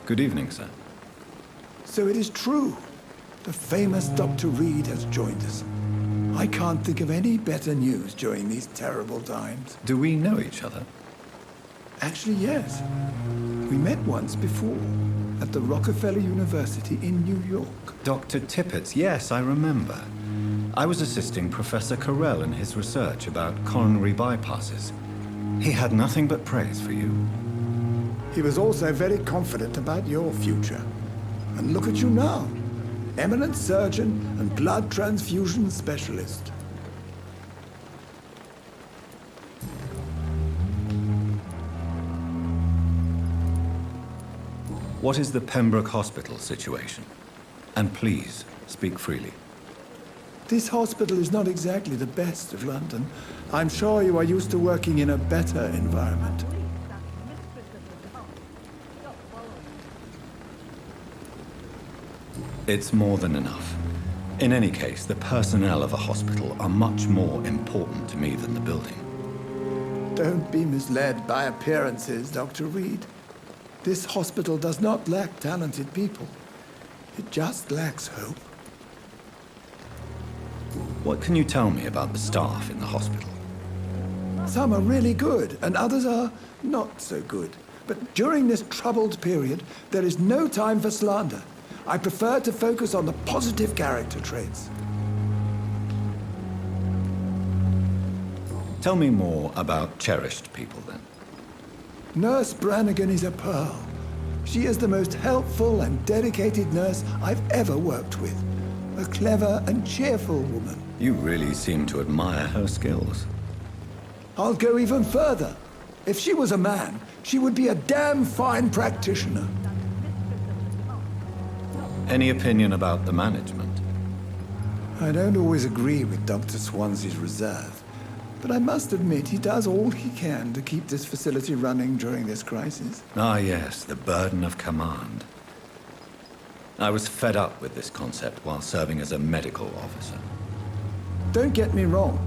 Good evening, sir. So it is true. The famous Dr. Reed has joined us. I can't think of any better news during these terrible times. Do we know each other? Actually, yes. We met once before, at the Rockefeller University in New York. Dr. Tippett, yes, I remember. I was assisting Professor Carell in his research about coronary bypasses. He had nothing but praise for you. He was also very confident about your future. And look at you now. Eminent surgeon and blood transfusion specialist. What is the Pembroke Hospital situation? And please, speak freely. This hospital is not exactly the best of London. I'm sure you are used to working in a better environment. It's more than enough. In any case, the personnel of a hospital are much more important to me than the building. Don't be misled by appearances, Dr. Reed. This hospital does not lack talented people. It just lacks hope. What can you tell me about the staff in the hospital? Some are really good, and others are not so good. But during this troubled period, there is no time for slander. I prefer to focus on the positive character traits. Tell me more about cherished people, then. Nurse Brannigan is a pearl. She is the most helpful and dedicated nurse I've ever worked with. A clever and cheerful woman. You really seem to admire her skills. I'll go even further. If she was a man, she would be a damn fine practitioner. Any opinion about the management? I don't always agree with Dr. Swansea's reserve, but I must admit he does all he can to keep this facility running during this crisis. Ah, yes, the burden of command. I was fed up with this concept while serving as a medical officer. Don't get me wrong.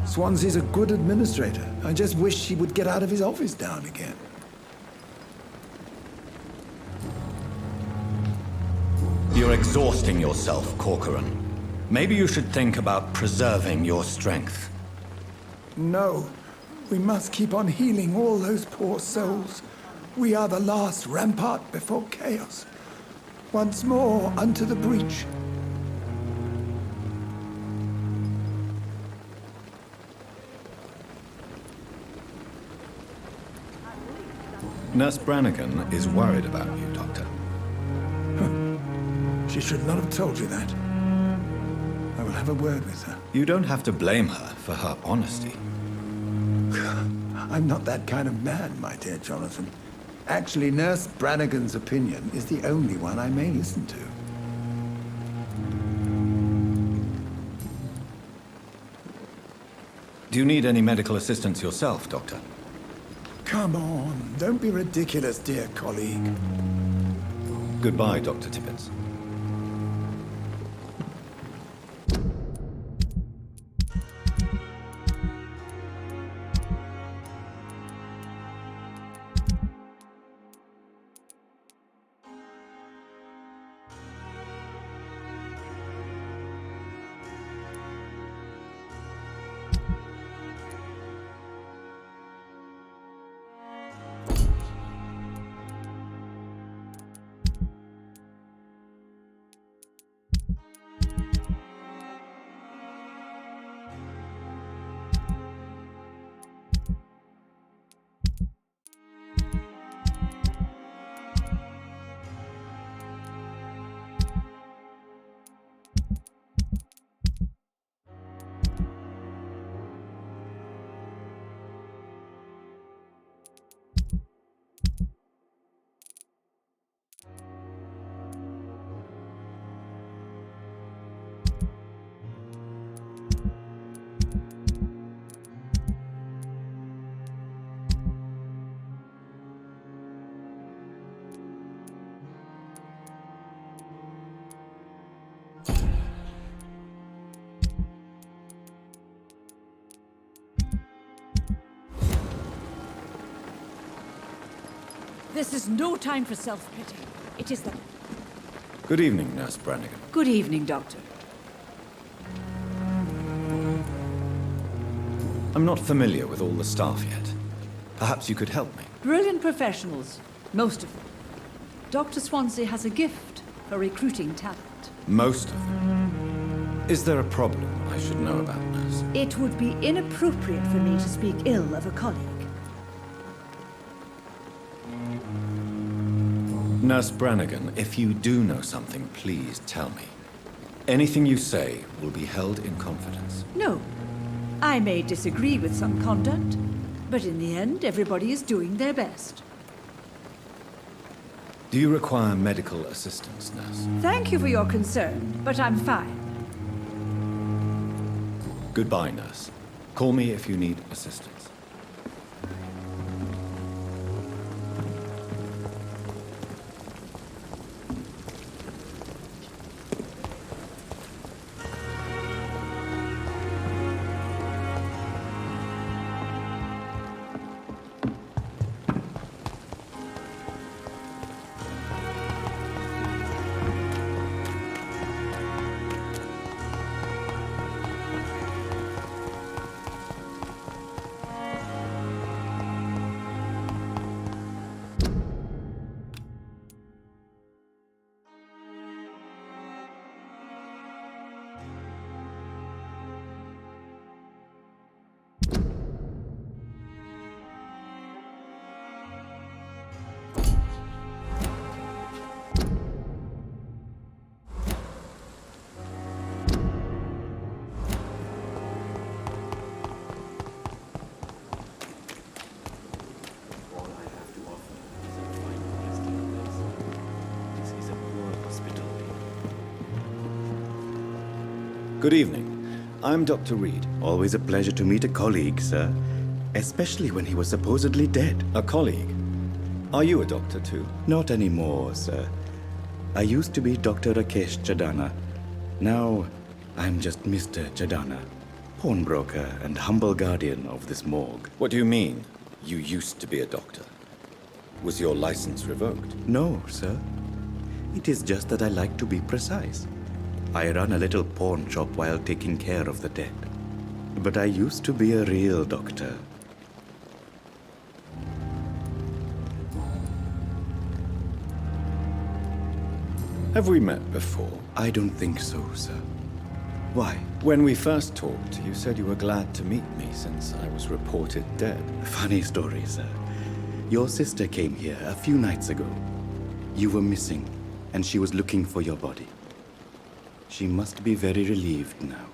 Swansea's a good administrator. I just wish he would get out of his office now and again. You're exhausting yourself, Corcoran. Maybe you should think about preserving your strength. No. We must keep on healing all those poor souls. We are the last rampart before chaos. Once more unto the breach. Nurse Brannigan is worried about you, Doctor. She should not have told you that. I will have a word with her. You don't have to blame her for her honesty. I'm not that kind of man, my dear Jonathan. Actually, Nurse Brannigan's opinion is the only one I may listen to. Do you need any medical assistance yourself, Doctor? Come on, don't be ridiculous, dear colleague. Goodbye, Dr. Tippett. This is no time for self-pity. It is the... Good evening, Nurse Brannigan. Good evening, Doctor. I'm not familiar with all the staff yet. Perhaps you could help me. Brilliant professionals, most of them. Dr. Swansea has a gift for recruiting talent. Most of them. Is there a problem I should know about, Nurse? It would be inappropriate for me to speak ill of a colleague. Nurse Brannigan, if you do know something, please tell me. Anything you say will be held in confidence. No. I may disagree with some conduct, but in the end, everybody is doing their best. Do you require medical assistance, Nurse? Thank you for your concern, but I'm fine. Goodbye, Nurse. Call me if you need assistance. Good evening. I'm Dr. Reed. Always a pleasure to meet a colleague, sir. Especially when he was supposedly dead. A colleague. Are you a doctor too? Not anymore, sir. I used to be Dr. Rakesh Chadana. Now, I'm just Mr. Chadana, pawnbroker and humble guardian of this morgue. What do you mean, you used to be a doctor? Was your license revoked? No, sir. It is just that I like to be precise. I run a little pawn shop while taking care of the dead. But I used to be a real doctor. Have we met before? I don't think so, sir. Why? When we first talked, you said you were glad to meet me since I was reported dead. Funny story, sir. Your sister came here a few nights ago. You were missing, and she was looking for your body. She must be very relieved now.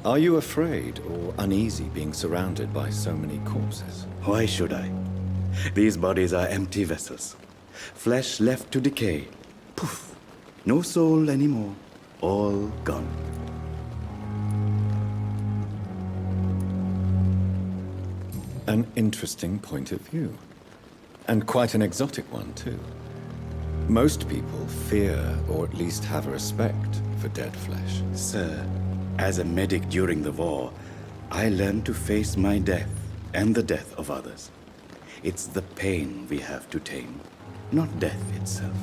Are you afraid or uneasy being surrounded by so many corpses? Why should I? These bodies are empty vessels. Flesh left to decay. Poof! No soul anymore. All gone. An interesting point of view. And quite an exotic one, too. Most people fear, or at least have a respect, for dead flesh. Sir, as a medic during the war, I learned to face my death and the death of others. It's the pain we have to tame, not death itself.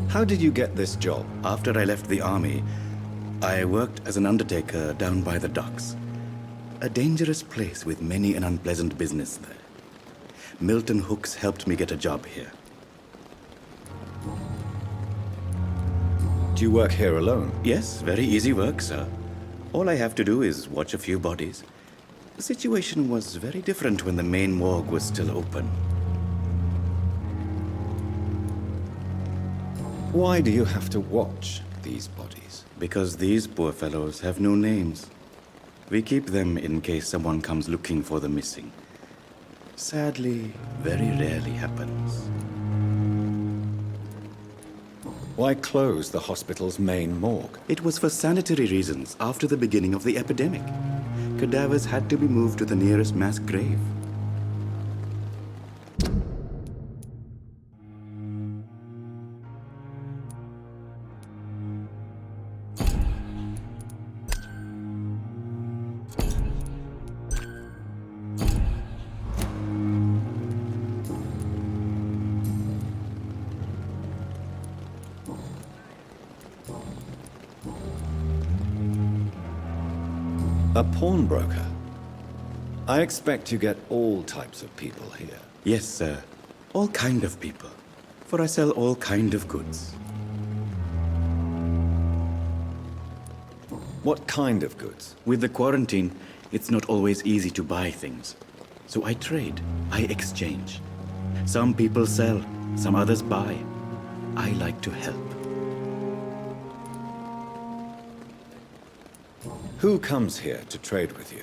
How did you get this job? After I left the army, I worked as an undertaker down by the docks. A dangerous place with many an unpleasant business there. Milton Hooks helped me get a job here. Do you work here alone? Yes, very easy work, sir. All I have to do is watch a few bodies. The situation was very different when the main morgue was still open. Why do you have to watch these bodies? Because these poor fellows have no names. We keep them in case someone comes looking for the missing. Sadly, very rarely happens. Why close the hospital's main morgue? It was for sanitary reasons after the beginning of the epidemic. Cadavers had to be moved to the nearest mass grave. A pawnbroker? I expect you get all types of people here. Yes, sir. All kind of people. For I sell all kind of goods. What kind of goods? With the quarantine, it's not always easy to buy things. So I trade, I exchange. Some people sell, some others buy. I like to help. Who comes here to trade with you?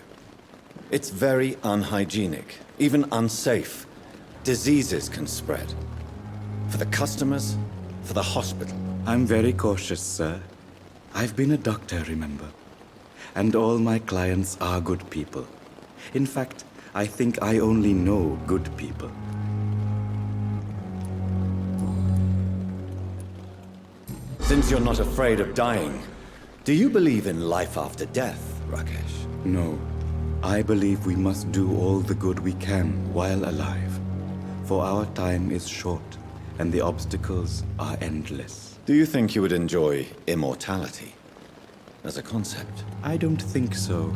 It's very unhygienic, even unsafe. Diseases can spread. For the customers, for the hospital. I'm very cautious, sir. I've been a doctor, remember? And all my clients are good people. In fact, I think I only know good people. Since you're not afraid of dying, do you believe in life after death, Rakesh? No. I believe we must do all the good we can while alive. For our time is short, and the obstacles are endless. Do you think you would enjoy immortality as a concept? I don't think so.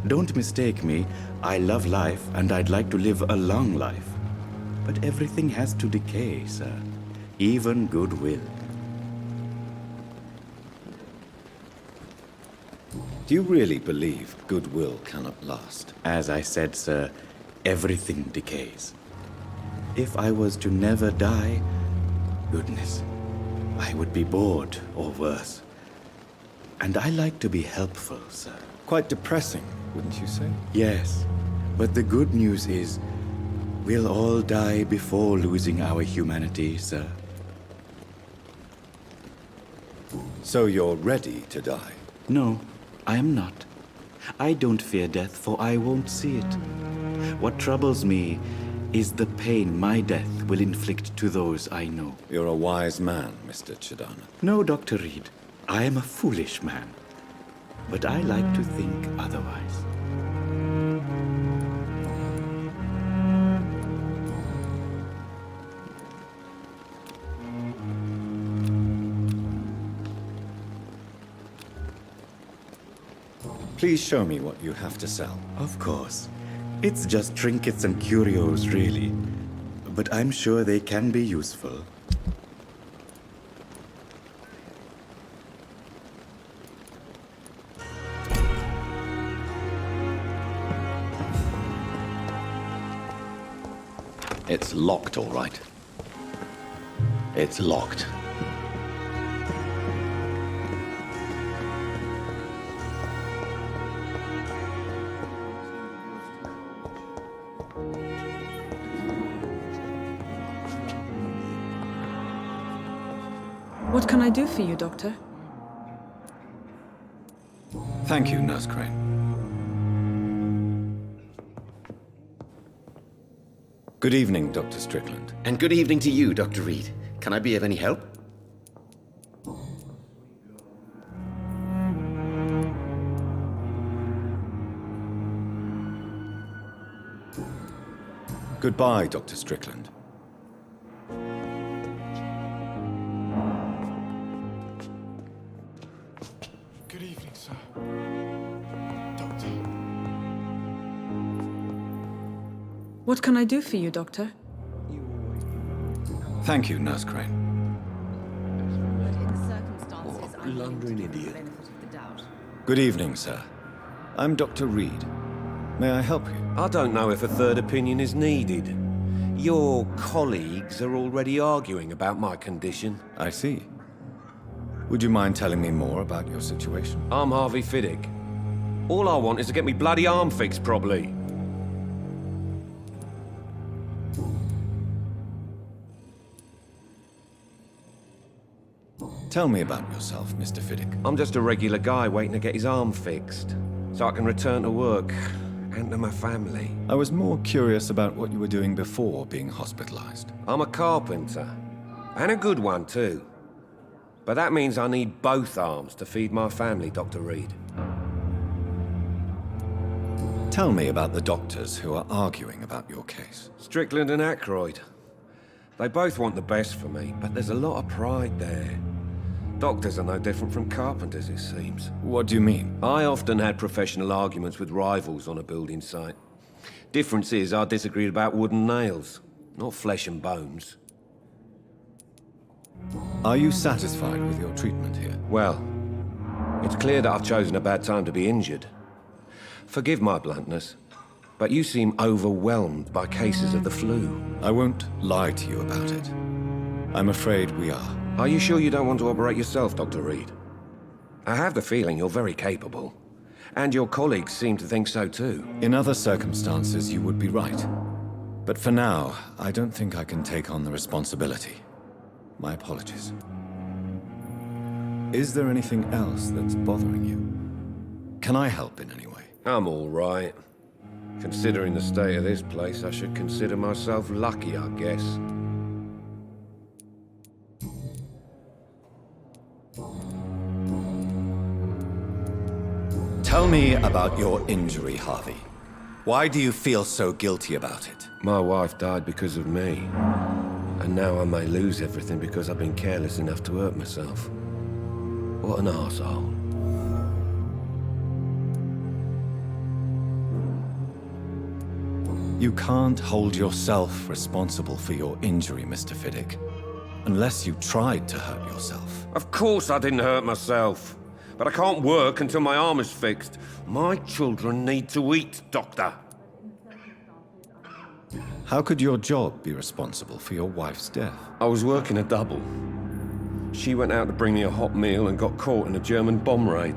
Don't mistake me. I love life, and I'd like to live a long life. But everything has to decay, sir. Even goodwill. Do you really believe goodwill cannot last? As I said, sir, everything decays. If I was to never die, goodness, I would be bored or worse. And I like to be helpful, sir. Quite depressing, wouldn't you say? Yes, but the good news is, we'll all die before losing our humanity, sir. So you're ready to die? No, I am not. I don't fear death, for I won't see it. What troubles me is the pain my death will inflict to those I know. You're a wise man, Mr. Chidana. No, Dr. Reed. I am a foolish man. But I like to think otherwise. Please show me what you have to sell. Of course. It's just trinkets and curios, really. But I'm sure they can be useful. It's locked, all right. It's locked. What can I do for you, Doctor? Thank you, Nurse Crane. Good evening, Dr. Strickland. And good evening to you, Dr. Reed. Can I be of any help? Goodbye, Dr. Strickland. Good evening, sir. Doctor. What can I do for you, Doctor? Thank you, Nurse Crane. blundering idiot. Good evening, sir. I'm Dr. Reed. May I help you? I don't know if a third opinion is needed. Your colleagues are already arguing about my condition. I see. Would you mind telling me more about your situation? I'm Harvey Fiddick. All I want is to get me bloody arm fixed properly. Tell me about yourself, Mr. Fiddick. I'm just a regular guy waiting to get his arm fixed, so I can return to work and to my family. I was more curious about what you were doing before being hospitalized. I'm a carpenter, and a good one too. But that means I need both arms to feed my family, Dr. Reed. Tell me about the doctors who are arguing about your case. Strickland and Aykroyd. They both want the best for me, but there's a lot of pride there. Doctors are no different from carpenters, it seems. What do you mean? I often had professional arguments with rivals on a building site. Difference is, I disagreed about wooden nails, not flesh and bones. Are you satisfied with your treatment here? Well, it's clear that I've chosen a bad time to be injured. Forgive my bluntness, but you seem overwhelmed by cases of the flu. I won't lie to you about it. I'm afraid we are. Are you sure you don't want to operate yourself, Dr. Reed? I have the feeling you're very capable. And your colleagues seem to think so too. In other circumstances, you would be right. But for now, I don't think I can take on the responsibility. My apologies. Is there anything else that's bothering you? Can I help in any way? I'm all right. Considering the state of this place, I should consider myself lucky, I guess. Tell me about your injury, Harvey. Why do you feel so guilty about it? My wife died because of me. And now I may lose everything because I've been careless enough to hurt myself. What an arsehole. You can't hold yourself responsible for your injury, Mr. Fiddick. Unless you tried to hurt yourself. Of course I didn't hurt myself. But I can't work until my arm is fixed. My children need to eat, Doctor. How could your job be responsible for your wife's death? I was working a double. She went out to bring me a hot meal and got caught in a German bomb raid.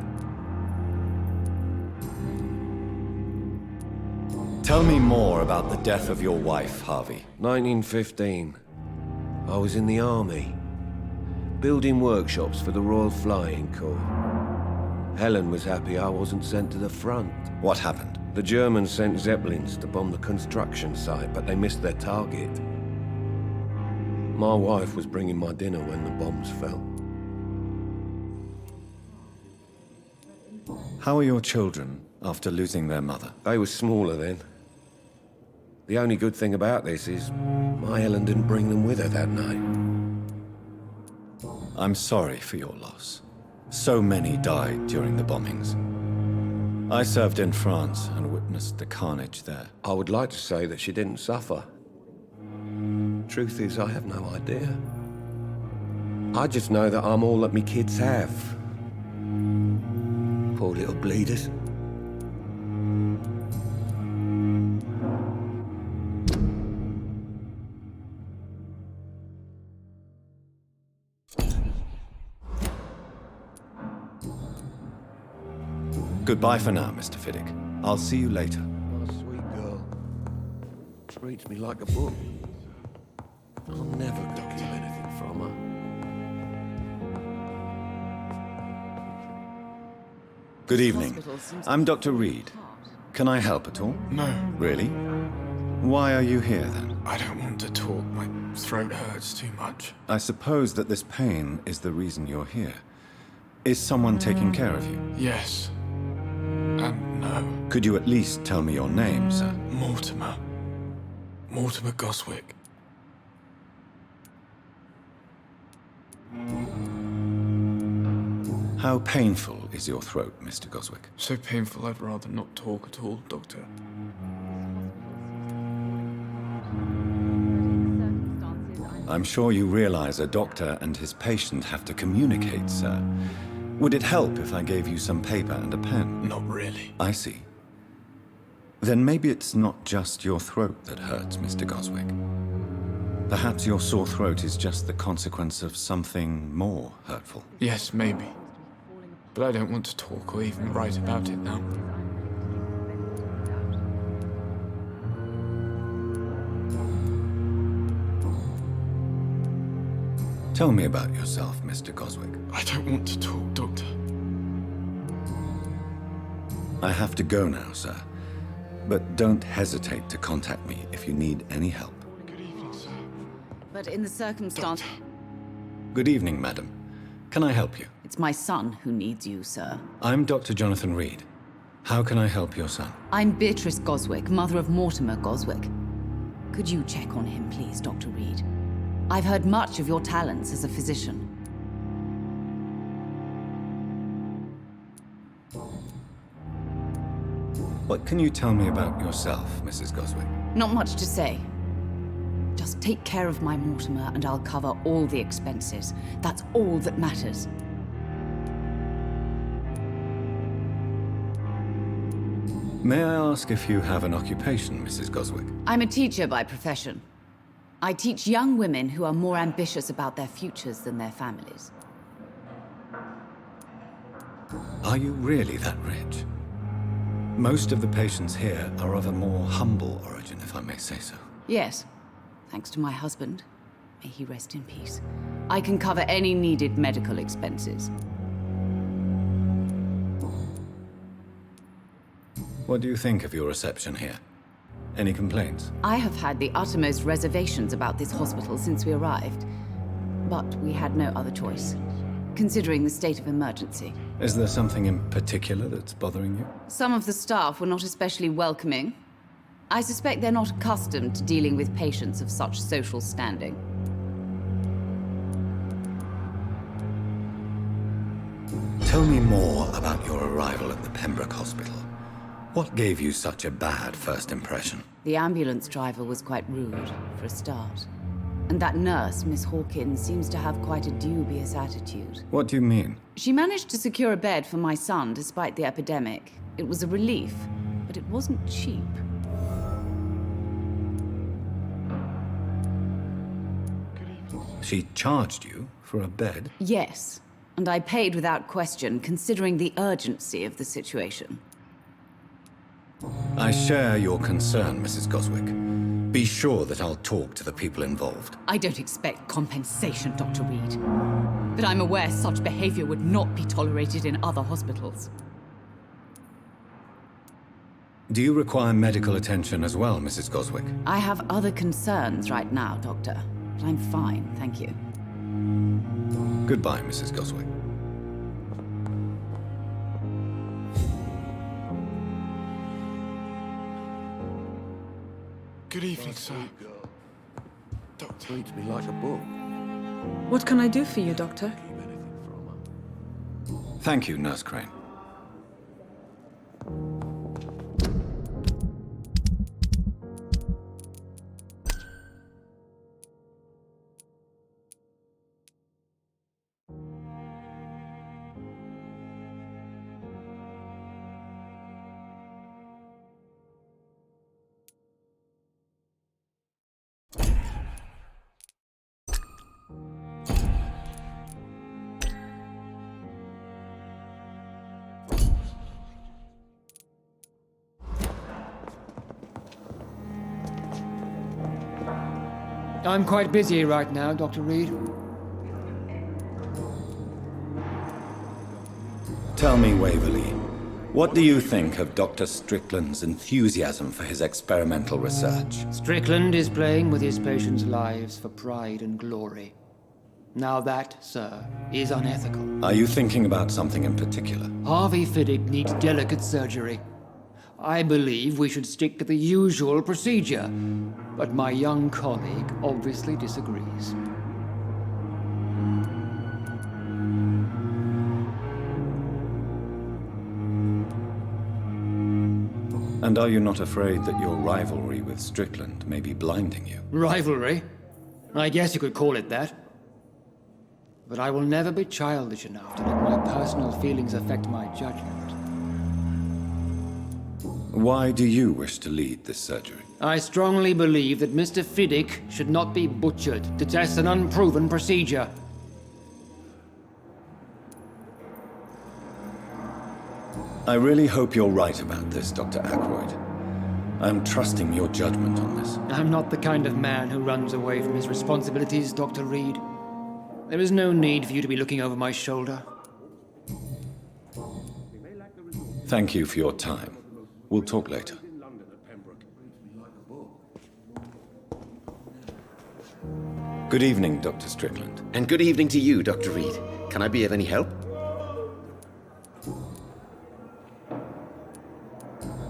Tell me more about the death of your wife, Harvey. 1915. I was in the army, building workshops for the Royal Flying Corps. Helen was happy I wasn't sent to the front. What happened? The Germans sent Zeppelins to bomb the construction site, but they missed their target. My wife was bringing my dinner when the bombs fell. How are your children after losing their mother? They were smaller then. The only good thing about this is my Helen didn't bring them with her that night. I'm sorry for your loss. So many died during the bombings. I served in France and witnessed the carnage there. I would like to say that she didn't suffer. Truth is, I have no idea. I just know that I'm all that me kids have. Poor little bleeders. Goodbye for now, Mr. Fiddick. I'll see you later. Oh, sweet girl. Reads me like a book. I'll never steal anything from her. Good evening. I'm Dr. Reed. Can I help at all? No, Really? Why are you here, then? I don't want to talk. My throat hurts too much. I suppose that this pain is the reason you're here. Is someone taking care of you? Yes. And no. Could you at least tell me your name, sir? Mortimer. Mortimer Goswick. How painful is your throat, Mr. Goswick? So painful I'd rather not talk at all, Doctor. I'm sure you realize a doctor and his patient have to communicate, sir. Would it help if I gave you some paper and a pen? Not really. I see. Then maybe it's not just your throat that hurts, Mr. Goswick. Perhaps your sore throat is just the consequence of something more hurtful. Yes, maybe. But I don't want to talk or even write about it now. Tell me about yourself, Mr. Goswick. I don't want to talk, Doctor. I have to go now, sir. But don't hesitate to contact me if you need any help. Good evening, sir. But in the circumstance... Good evening, madam. Can I help you? It's my son who needs you, sir. I'm Dr. Jonathan Reed. How can I help your son? I'm Beatrice Goswick, mother of Mortimer Goswick. Could you check on him, please, Dr. Reed? I've heard much of your talents as a physician. What can you tell me about yourself, Mrs. Goswick? Not much to say. Just take care of my Mortimer and I'll cover all the expenses. That's all that matters. May I ask if you have an occupation, Mrs. Goswick? I'm a teacher by profession. I teach young women who are more ambitious about their futures than their families. Are you really that rich? Most of the patients here are of a more humble origin, if I may say so. Yes, thanks to my husband. May he rest in peace. I can cover any needed medical expenses. What do you think of your reception here? Any complaints? I have had the uttermost reservations about this hospital since we arrived. But we had no other choice, considering the state of emergency. Is there something in particular that's bothering you? Some of the staff were not especially welcoming. I suspect they're not accustomed to dealing with patients of such social standing. Tell me more about your arrival at the Pembroke Hospital. What gave you such a bad first impression? The ambulance driver was quite rude, for a start. And that nurse, Miss Hawkins, seems to have quite a dubious attitude. What do you mean? She managed to secure a bed for my son despite the epidemic. It was a relief, but it wasn't cheap. She charged you for a bed? Yes, and I paid without question, considering the urgency of the situation. I share your concern, Mrs. Goswick. Be sure that I'll talk to the people involved. I don't expect compensation, Dr. Reed. But I'm aware such behavior would not be tolerated in other hospitals. Do you require medical attention as well, Mrs. Goswick? I have other concerns right now, Doctor. But I'm fine, thank you. Goodbye, Mrs. Goswick. Good evening, sir. Doctor. Treats me like a book. What can I do for you, Doctor? Thank you, Nurse Crane. I'm quite busy right now, Dr. Reed. Tell me, Waverley, what do you think of Dr. Strickland's enthusiasm for his experimental research? Strickland is playing with his patients' lives for pride and glory. Now that, sir, is unethical. Are you thinking about something in particular? Harvey Fiddick needs delicate surgery. I believe we should stick to the usual procedure, but my young colleague obviously disagrees. And are you not afraid that your rivalry with Strickland may be blinding you? Rivalry? I guess you could call it that. But I will never be childish enough to let my personal feelings affect my judgment. Why do you wish to lead this surgery? I strongly believe that Mr. Fiddick should not be butchered to test an unproven procedure. I really hope you're right about this, Dr. Ackroyd. I'm trusting your judgment on this. I'm not the kind of man who runs away from his responsibilities, Dr. Reed. There is no need for you to be looking over my shoulder. Thank you for your time. We'll talk later. Good evening, Dr. Strickland. And good evening to you, Dr. Reed. Can I be of any help?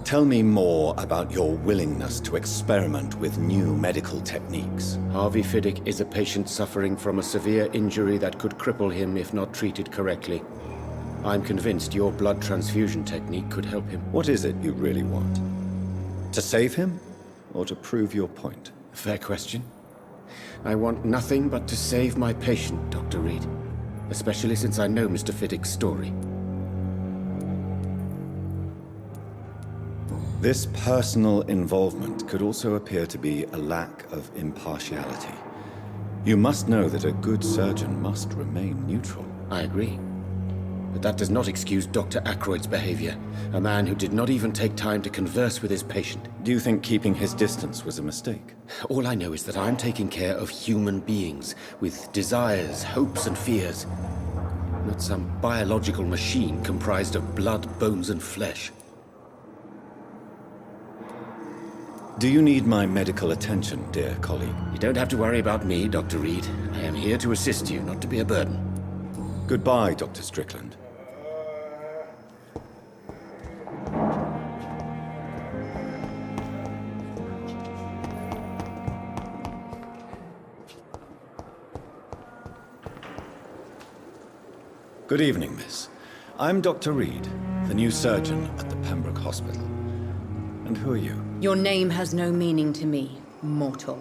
Tell me more about your willingness to experiment with new medical techniques. Harvey Fiddick is a patient suffering from a severe injury that could cripple him if not treated correctly. I'm convinced your blood transfusion technique could help him. What is it you really want? To save him, or to prove your point? Fair question. I want nothing but to save my patient, Dr. Reed. Especially since I know Mr. Fiddick's story. This personal involvement could also appear to be a lack of impartiality. You must know that a good surgeon must remain neutral. I agree. But that does not excuse Dr. Ackroyd's behavior. A man who did not even take time to converse with his patient. Do you think keeping his distance was a mistake? All I know is that I'm taking care of human beings with desires, hopes, and fears. Not some biological machine comprised of blood, bones, and flesh. Do you need my medical attention, dear colleague? You don't have to worry about me, Dr. Reed. I am here to assist you, not to be a burden. Goodbye, Dr. Strickland. Good evening, miss. I'm Dr. Reed, the new surgeon at the Pembroke Hospital. And who are you? Your name has no meaning to me, mortal.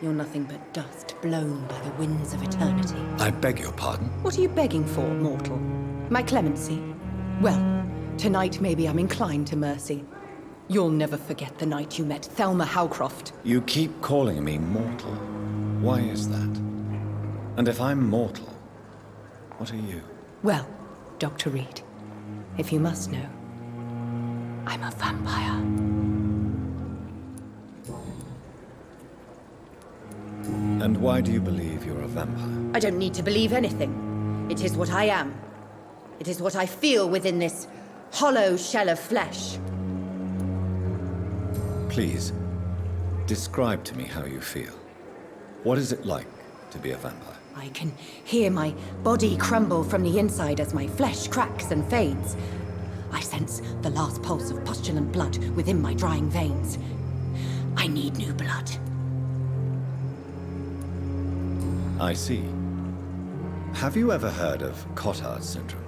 You're nothing but dust blown by the winds of eternity. I beg your pardon? What are you begging for, mortal? My clemency? Well, tonight maybe I'm inclined to mercy. You'll never forget the night you met Thelma Howcroft. You keep calling me mortal. Why is that? And if I'm mortal, what are you? Well, Dr. Reed, if you must know, I'm a vampire. And why do you believe you're a vampire? I don't need to believe anything. It is what I am. It is what I feel within this hollow shell of flesh. Please, describe to me how you feel. What is it like to be a vampire? I can hear my body crumble from the inside as my flesh cracks and fades. I sense the last pulse of pustulant blood within my drying veins. I need new blood. I see. Have you ever heard of Cotard's syndrome?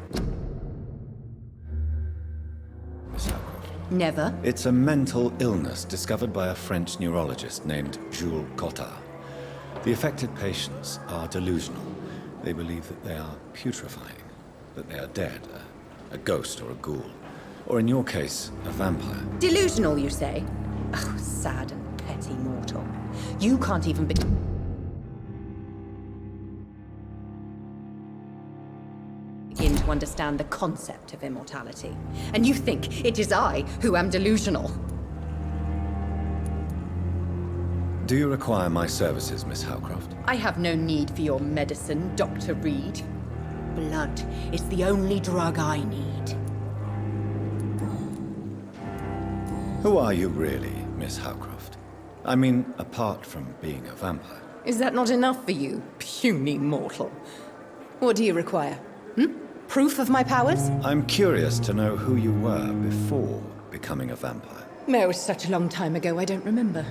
Miss Howcroft? Never. It's a mental illness discovered by a French neurologist named Jules Cotard. The affected patients are delusional. They believe that they are putrefying, that they are dead, a ghost or a ghoul, or in your case, a vampire. Delusional, you say? Oh, sad and petty mortal. You can't even begin to understand the concept of immortality. And you think it is I who am delusional. Do you require my services, Miss Howcroft? I have no need for your medicine, Dr. Reed. Blood is the only drug I need. Who are you really, Miss Howcroft? I mean, apart from being a vampire. Is that not enough for you, puny mortal? What do you require? Proof of my powers? I'm curious to know who you were before becoming a vampire. No, it was such a long time ago, I don't remember.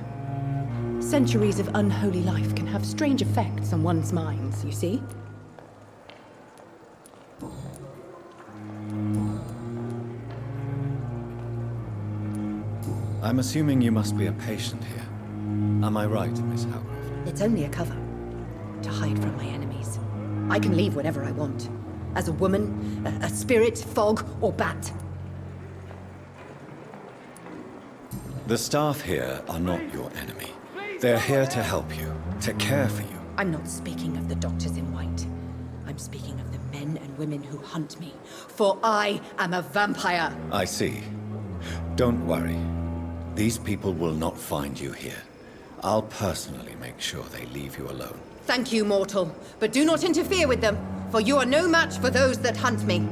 Centuries of unholy life can have strange effects on one's minds, you see? I'm assuming you must be a patient here. Am I right, Miss Howcroft? It's only a cover. To hide from my enemies. I can leave whenever I want. As a woman, a spirit, fog, or bat. The staff here are not your enemy. They're here to help you, to care for you. I'm not speaking of the doctors in white. I'm speaking of the men and women who hunt me. For I am a vampire. I see. Don't worry. These people will not find you here. I'll personally make sure they leave you alone. Thank you, mortal. But do not interfere with them, for you are no match for those that hunt me.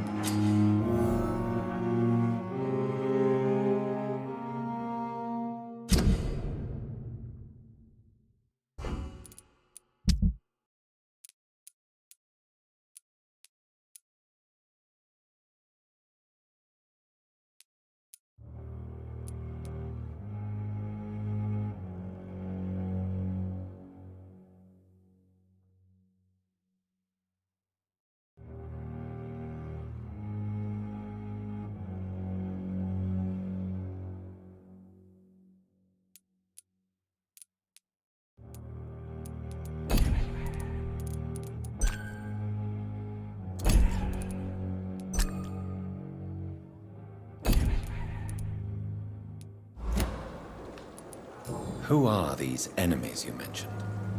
Who are these enemies you mentioned?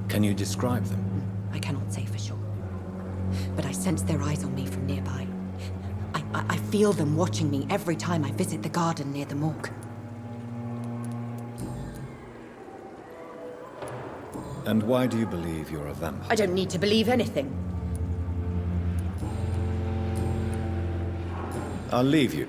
Can you describe them? I cannot say for sure. But I sense their eyes on me from nearby. I feel them watching me every time I visit the garden near the morgue. And why do you believe you're a vampire? I don't need to believe anything. I'll leave you.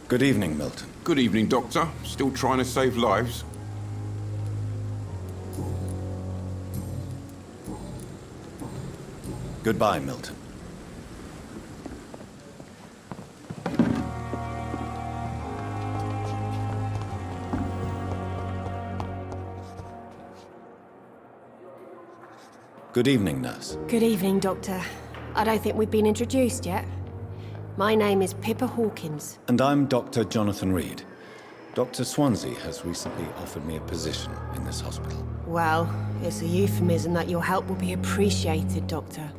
Good evening, Milton. Good evening, Doctor. Still trying to save lives? Goodbye, Milton. Good evening, nurse. Good evening, Doctor. I don't think we've been introduced yet. My name is Pippa Hawkins. And I'm Dr. Jonathan Reed. Dr. Swansea has recently offered me a position in this hospital. Well, it's a euphemism that your help will be appreciated, Doctor.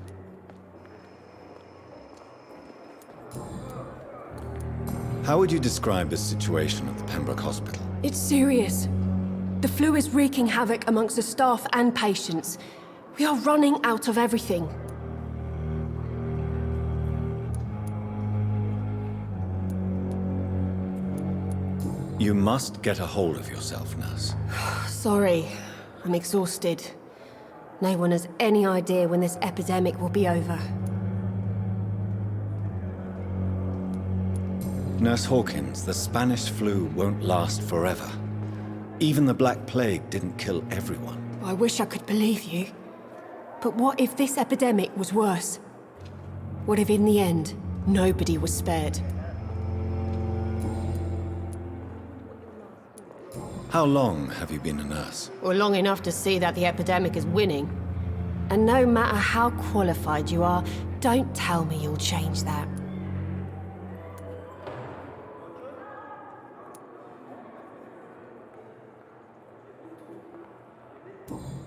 How would you describe the situation at the Pembroke Hospital? It's serious. The flu is wreaking havoc amongst the staff and patients. We are running out of everything. You must get a hold of yourself, nurse. Sorry, I'm exhausted. No one has any idea when this epidemic will be over. Nurse Hawkins, the Spanish flu won't last forever. Even the Black Plague didn't kill everyone. I wish I could believe you. But what if this epidemic was worse? What if in the end, nobody was spared? How long have you been a nurse? Well, long enough to see that the epidemic is winning. And no matter how qualified you are, don't tell me you'll change that.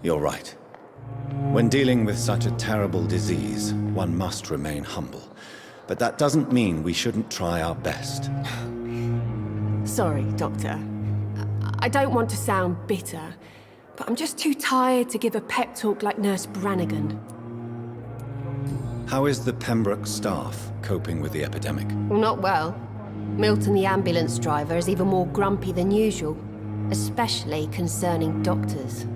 You're right. When dealing with such a terrible disease, one must remain humble. But that doesn't mean we shouldn't try our best. Sorry, Doctor. I don't want to sound bitter, but I'm just too tired to give a pep talk like Nurse Brannigan. How is the Pembroke staff coping with the epidemic? Well, not well. Milton, the ambulance driver, is even more grumpy than usual, especially concerning doctors.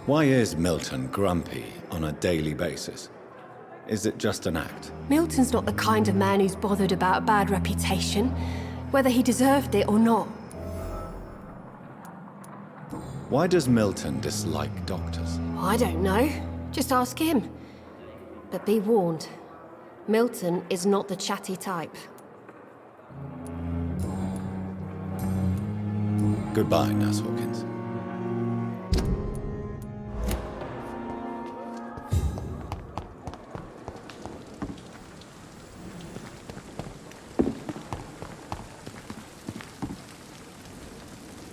Why is Milton grumpy on a daily basis? Is it just an act? Milton's not the kind of man who's bothered about a bad reputation, whether he deserved it or not. Why does Milton dislike doctors? I don't know. Just ask him. But be warned, Milton is not the chatty type. Goodbye, Nurse Hawkins.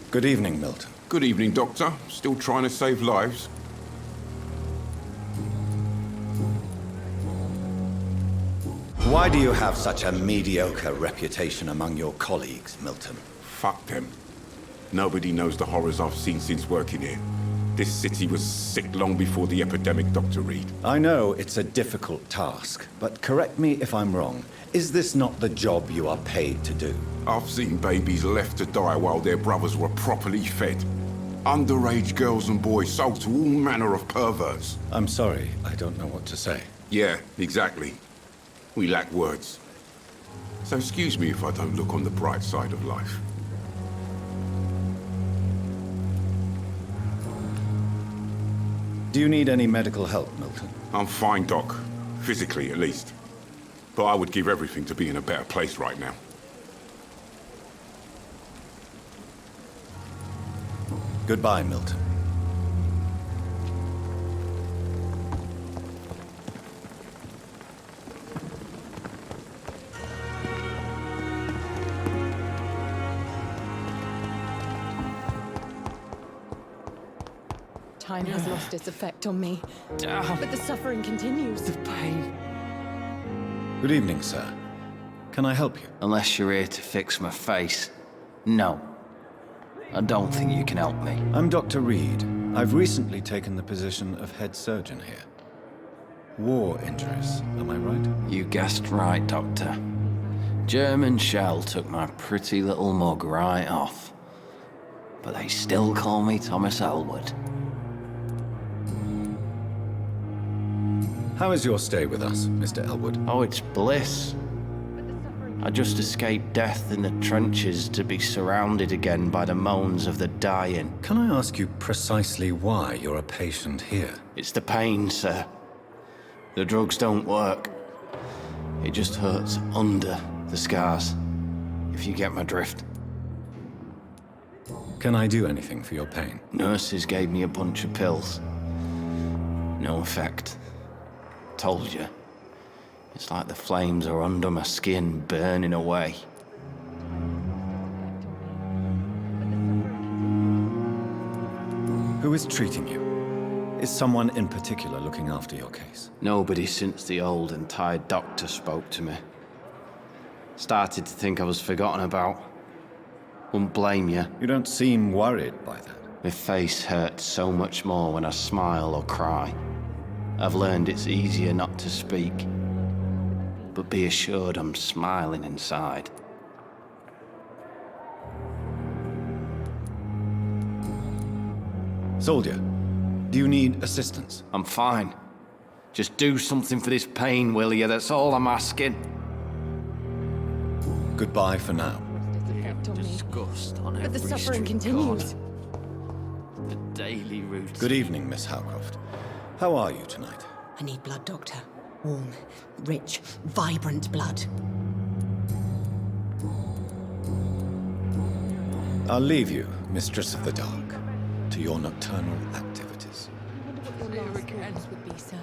Good evening, Milton. Good evening, Doctor. Still trying to save lives? Why do you have such a mediocre reputation among your colleagues, Milton? Fuck them. Nobody knows the horrors I've seen since working here. This city was sick long before the epidemic, Dr. Reed. I know it's a difficult task, but correct me if I'm wrong. Is this not the job you are paid to do? I've seen babies left to die while their brothers were properly fed. Underage girls and boys sold to all manner of perverts. I'm sorry, I don't know what to say. Yeah, exactly. We lack words. So excuse me if I don't look on the bright side of life. Do you need any medical help, Milton? I'm fine, Doc. Physically, at least. But I would give everything to be in a better place right now. Goodbye, Milton. time has lost its effect on me. But the suffering continues. The pain. Good evening, sir. Can I help you? Unless you're here to fix my face. No. I don't think you can help me. I'm Dr. Reed. I've recently taken the position of head surgeon here. War injuries, am I right? You guessed right, Doctor. German shell took my pretty little mug right off. But they still call me Thomas Elwood. How is your stay with us, Mr. Elwood? Oh, it's bliss. I just escaped death in the trenches to be surrounded again by the moans of the dying. Can I ask you precisely why you're a patient here? It's the pain, sir. The drugs don't work. It just hurts under the scars, if you get my drift. Can I do anything for your pain? Nurses gave me a bunch of pills. No effect. Told you. It's like the flames are under my skin, burning away. Who is treating you? Is someone in particular looking after your case? Nobody since the old and tired doctor spoke to me. Started to think I was forgotten about. Wouldn't blame you. You don't seem worried by that. My face hurts so much more when I smile or cry. I've learned it's easier not to speak. But be assured I'm smiling inside. Soldier, do you need assistance? I'm fine. Just do something for this pain, will you? That's all I'm asking. Goodbye for now. Disgust on But the every suffering street continues. corner. The daily routine. Good evening, Miss Howcroft. How are you tonight? I need blood, Doctor. Warm, rich, vibrant blood. I'll leave you, Mistress of the Dark, to your nocturnal activities. What your last words would be, sir.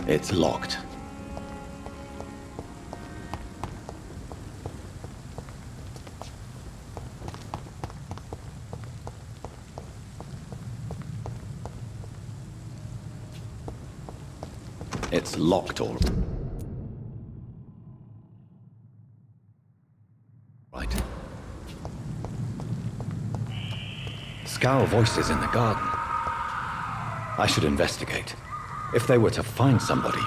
It's locked. It's locked all right. Scowl voices in the garden. I should investigate. If they were to find somebody.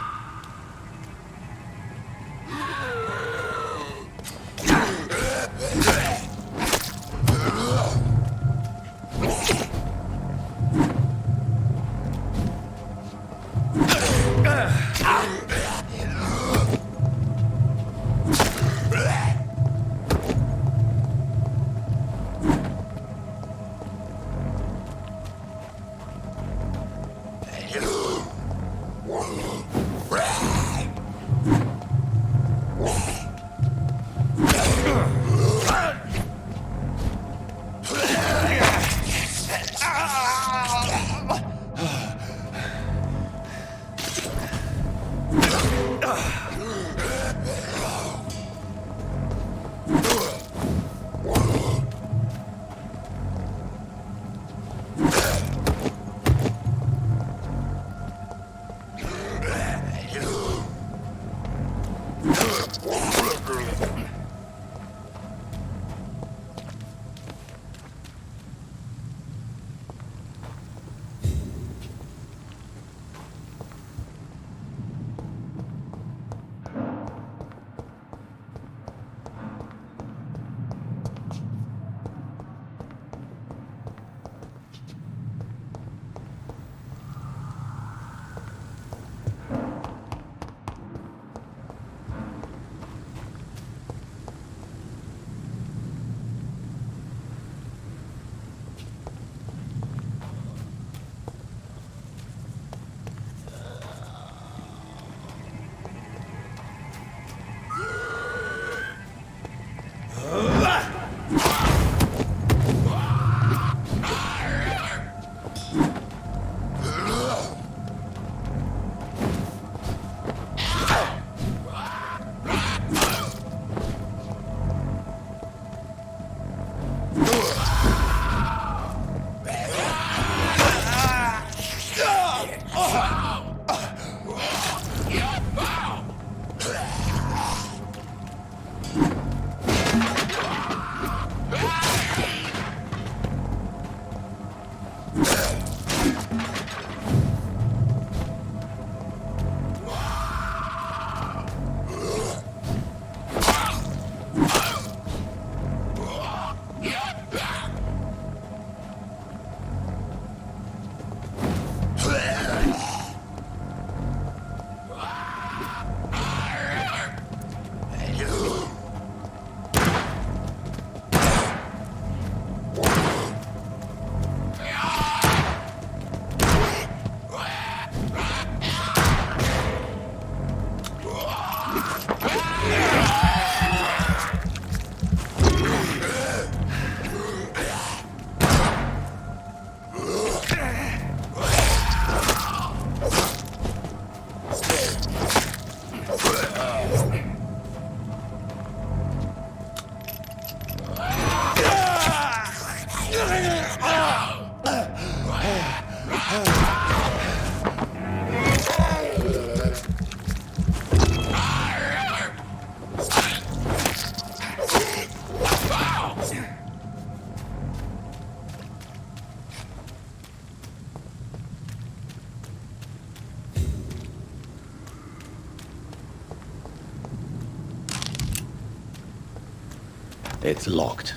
It's locked.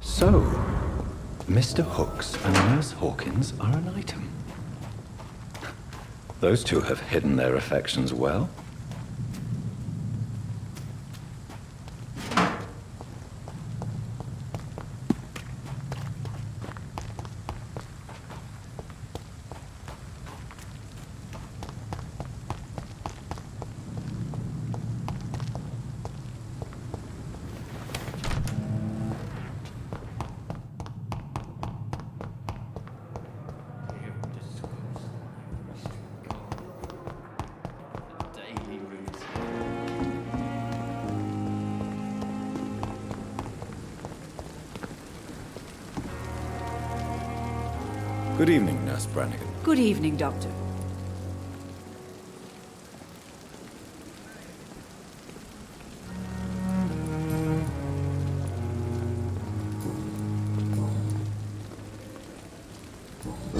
So, Mr. Hooks and Nurse Hawkins are an item. Those two have hidden their affections well. Good evening, Nurse Brannigan. Good evening, Doctor.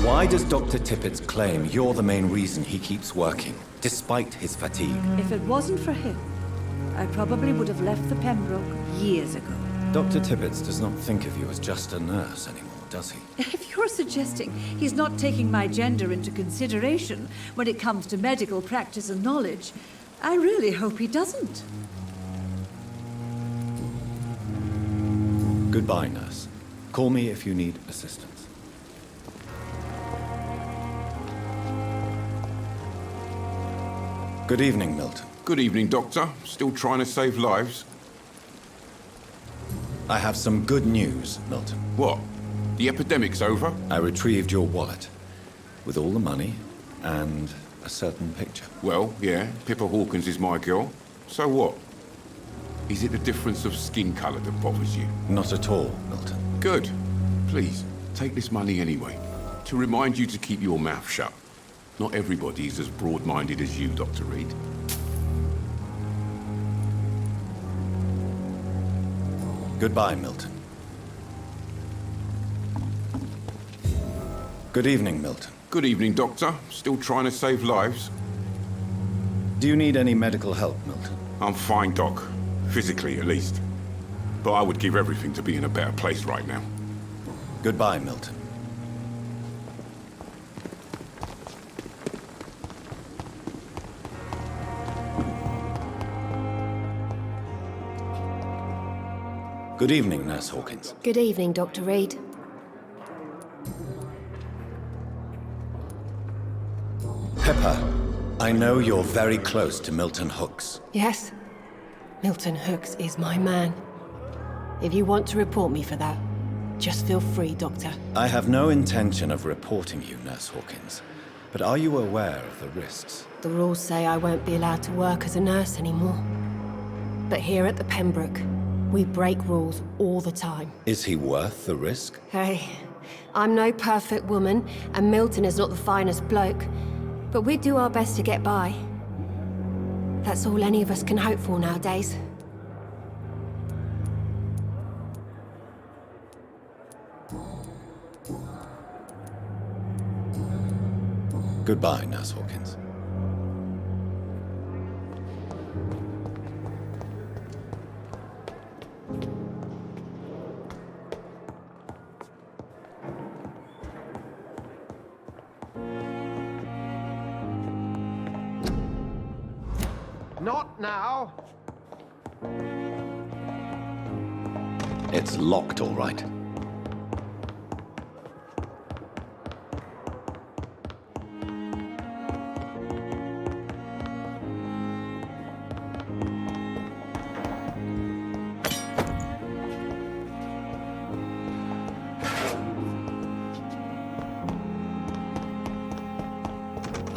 Why does Dr. Tippett's claim you're the main reason he keeps working, despite his fatigue? If it wasn't for him, I probably would have left the Pembroke years ago. Dr. Tippett does not think of you as just a nurse anymore, does he? If you're suggesting he's not taking my gender into consideration when it comes to medical practice and knowledge, I really hope he doesn't. Goodbye, nurse. Call me if you need assistance. Good evening, Milton. Good evening, Doctor. Still trying to save lives? I have some good news, Milton. What? The epidemic's over? I retrieved your wallet, with all the money and a certain picture. Well, yeah, Pippa Hawkins is my girl. So what? Is it the difference of skin colour that bothers you? Not at all, Milton. Good. Please, take this money anyway, to remind you to keep your mouth shut. Not everybody's as broad-minded as you, Dr. Reed. Goodbye, Milton. Good evening, Milton. Good evening, Doctor. Still trying to save lives? Do you need any medical help, Milton? I'm fine, Doc. Physically, at least. But I would give everything to be in a better place right now. Goodbye, Milton. Good evening, Nurse Hawkins. Good evening, Dr. Reed. Pippa, I know you're very close to Milton Hooks. Yes? Milton Hooks is my man. If you want to report me for that, just feel free, Doctor. I have no intention of reporting you, Nurse Hawkins. But are you aware of the risks? The rules say I won't be allowed to work as a nurse anymore. But here at the Pembroke, we break rules all the time. Is he worth the risk? Hey, I'm no perfect woman, and Milton is not the finest bloke. But we do our best to get by. That's all any of us can hope for nowadays. Goodbye, Nurse Hawkins. Not now. It's locked, all right.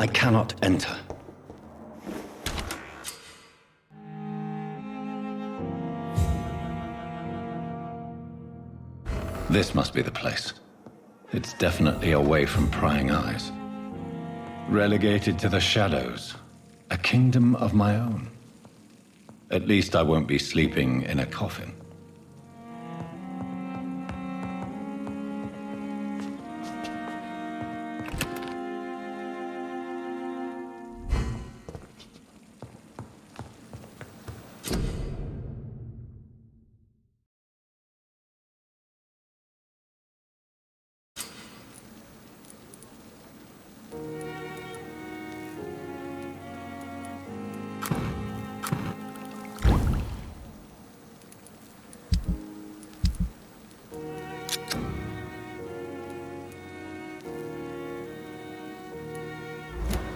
I cannot enter. This must be the place. It's definitely away from prying eyes. Relegated to the shadows. A kingdom of my own. At least I won't be sleeping in a coffin.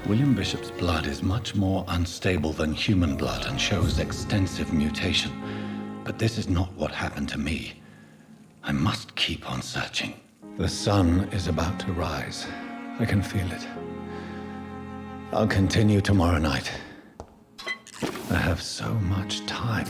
William Bishop's blood is much more unstable than human blood and shows extensive mutation. But this is not what happened to me. I must keep on searching. The sun is about to rise. I can feel it. I'll continue tomorrow night. I have so much time.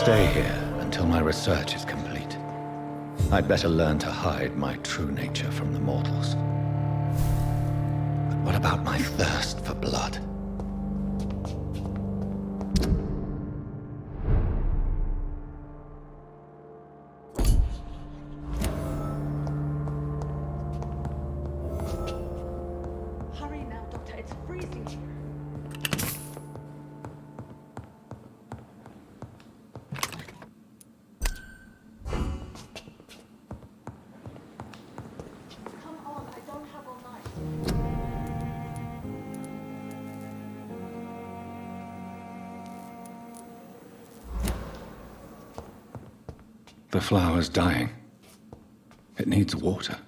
stay here until my research is complete. I'd better learn to hide my true nature from the mortals. But what about my thirst for blood? Hurry now, Doctor. It's freezing here. Come on, I don't have all night. The flower's dying. It needs water.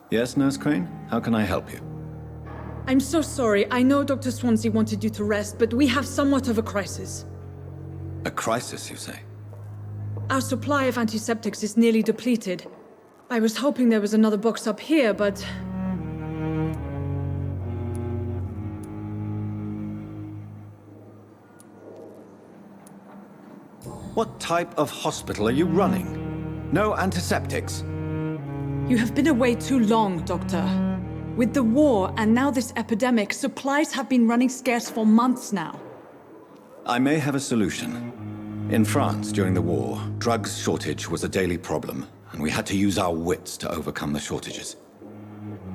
Yes, Nurse Crane? How can I help you? I'm so sorry. I know Dr. Swansea wanted you to rest, but we have somewhat of a crisis. A crisis, you say? Our supply of antiseptics is nearly depleted. I was hoping there was another box up here, but... What type of hospital are you running? No antiseptics? You have been away too long, Doctor. With the war and now this epidemic, supplies have been running scarce for months now. I may have a solution. In France, during the war, drugs shortage was a daily problem, and we had to use our wits to overcome the shortages.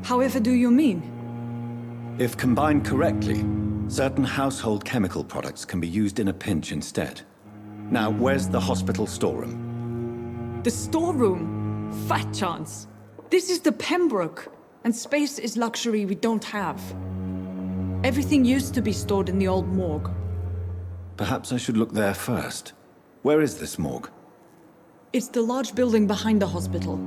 However do you mean? If combined correctly, certain household chemical products can be used in a pinch instead. Now, where's the hospital storeroom? The storeroom? Fat chance. This is the Pembroke, and space is luxury we don't have. Everything used to be stored in the old morgue. Perhaps I should look there first. Where is this morgue? It's the large building behind the hospital.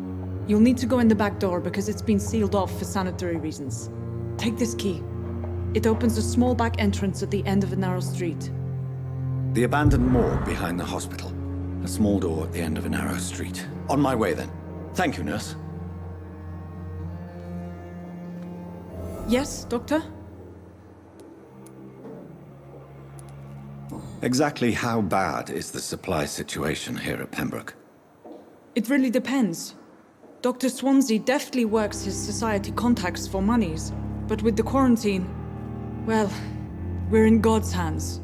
You'll need to go in the back door because it's been sealed off for sanitary reasons. Take this key. It opens a small back entrance at the end of a narrow street. The abandoned morgue behind the hospital. A small door at the end of a narrow street. On my way, then. Thank you, nurse. Yes, Doctor? Exactly how bad is the supply situation here at Pembroke? It really depends. Dr. Swansea deftly works his society contacts for monies, but with the quarantine, well, we're in God's hands.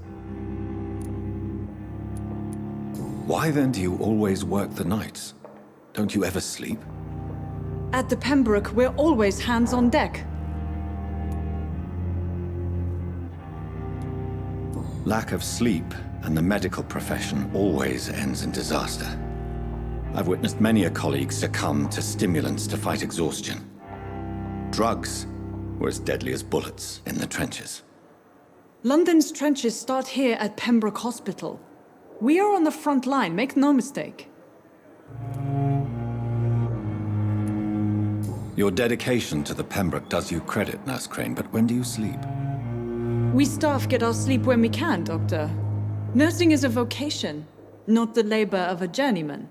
Why then do you always work the nights? Don't you ever sleep? At the Pembroke, we're always hands on deck. Lack of sleep and the medical profession always ends in disaster. I've witnessed many a colleague succumb to stimulants to fight exhaustion. Drugs were as deadly as bullets in the trenches. London's trenches start here at Pembroke Hospital. We are on the front line, make no mistake. Your dedication to the Pembroke does you credit, Nurse Crane, but when do you sleep? We staff get our sleep when we can, Doctor. Nursing is a vocation, not the labor of a journeyman.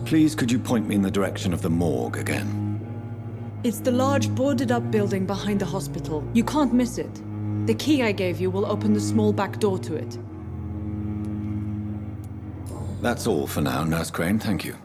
Please, could you point me in the direction of the morgue again? It's the large boarded-up building behind the hospital. You can't miss it. The key I gave you will open the small back door to it. That's all for now, Nurse Crane, thank you.